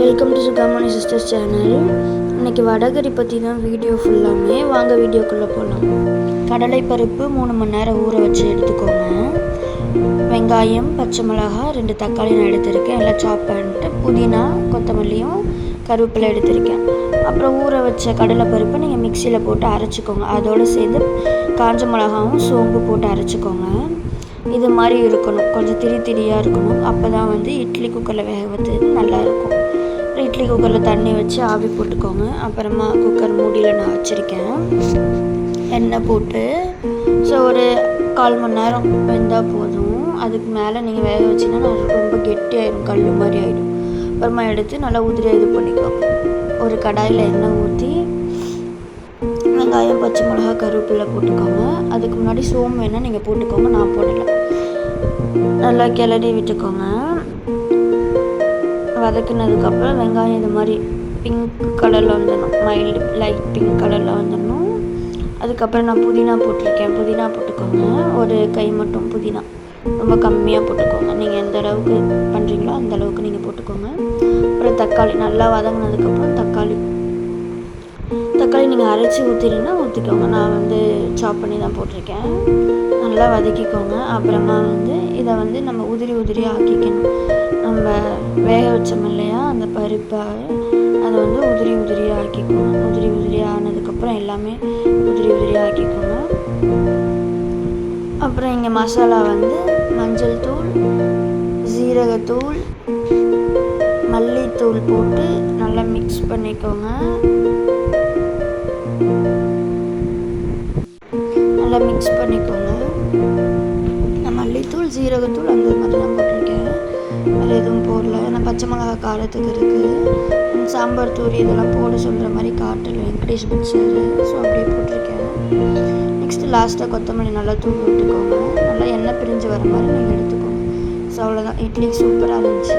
Welcome to Sugamani sisters channel. இன்றைக்கி வடகறி பற்றி தான் வீடியோ ஃபுல்லாமே. வாங்க வீடியோக்குள்ளே போகலாம். கடலைப்பருப்பு 3 மணி நேரம் ஊற வச்சு எடுத்துக்கோங்க. வெங்காயம், பச்சை மிளகாய், 2 தக்காளி நான் எடுத்திருக்கேன். எல்லாம் சாப் பண்ணிட்டு புதினா, கொத்தமல்லியும் கருவேப்பிலை எடுத்திருக்கேன். அப்புறம் ஊற வச்ச கடலைப்பருப்பை நீங்கள் மிக்சியில் போட்டு அரைச்சிக்கோங்க. அதோடு சேர்ந்து காஞ்ச மிளகாவும் சோம்பு போட்டு அரைச்சிக்கோங்க. இது மாதிரி இருக்கணும், கொஞ்சம் திரியாக இருக்கணும். அப்போ தான் இட்லி குக்கரில் வேக வைத்தது நல்லாயிருக்கும். இட்லி குக்கரில் தண்ணி வச்சு ஆவி போட்டுக்கோங்க. அப்புறமா குக்கர் மூடியில் நான் வச்சுருக்கேன். எண்ணெய் போட்டு ஒரு 1/4 மணி நேரம் வெந்தால் போதும். அதுக்கு மேலே நீங்கள் வேக வச்சிங்கன்னா ரொம்ப கெட்டியாயிடும், கல் மாதிரி ஆகிடும். அப்புறமா எடுத்து நல்லா உதிரியாக இது பண்ணிக்கோங்க. ஒரு கடாயில் எண்ணெய் ஊற்றி வெங்காயம், பச்சை மிளகா, கருவேப்பிலை போட்டுக்கோங்க. அதுக்கு முன்னாடி சோம்பு வேணால் நீங்கள் போட்டுக்கோங்க, நான் போடலை. நல்லா கிளறி விட்டுக்கோங்க. வதக்குனதுக்கப்புறம் வெங்காயம் இது மாதிரி பிங்க் கலரில் வந்துடணும், மைல்டு லைட் பிங்க் கலரில் வந்துடணும். அதுக்கப்புறம் நான் புதினா போட்டிருக்கேன். புதினா போட்டுக்கோங்க. ஒரு கை மட்டும் புதினா, ரொம்ப கம்மியாக போட்டுக்கோங்க. நீங்கள் எந்த அளவுக்கு பண்ணுறீங்களோ அந்த அளவுக்கு நீங்கள் போட்டுக்கோங்க. அப்புறம் தக்காளி நல்லா வதங்கினதுக்கப்புறம் தக்காளி நீங்கள் அரைச்சி ஊற்றிட்டீங்கன்னா ஊற்றிக்கோங்க. நான் சாப் பண்ணி தான் போட்டிருக்கேன். நல்லா வதக்கிக்கோங்க. அப்புறமா இதை நம்ம உதிரியாக ஆக்கிக்கணும். நம்ம வேக வச்சோம் இல்லையா அந்த பருப்பை, அதை உதிரியாக ஆக்கிக்கோங்க. உதிரியாக ஆனதுக்கப்புறம் எல்லாமே உதிரியாக ஆக்கிக்கோங்க. அப்புறம் இங்கே மசாலா மஞ்சள் தூள், சீரகத்தூள், மல்லித்தூள் போட்டு நல்லா மிக்ஸ் பண்ணிக்கோங்க. நல்லா மிக்ஸ் பண்ணிக்கோங்க. நான் மல்லித்தூள், சீரகத்தூள் அந்த மாதிரி தான் போட்டிருக்கேன். வேறு எதுவும் போடல. நான் பச்சை மிளகாய் காரத்துக்கு இருக்குது. சாம்பார் தூரி இதெல்லாம் போட சொல்கிற மாதிரி காட்டல வெங்கடேஷ் பிக்சர், ஸோ அப்படியே போட்டிருக்கேன். நெக்ஸ்ட்டு லாஸ்ட்டாக கொத்தமல்லி நல்லா தூவி விட்டுக்கோங்க. நல்லா எண்ணெய் பிரிஞ்சு வர மாதிரி நீங்கள் எடுத்துக்கோங்க. ஸோ அவ்வளோதான். இட்லி சூப்பராக இருந்துச்சு.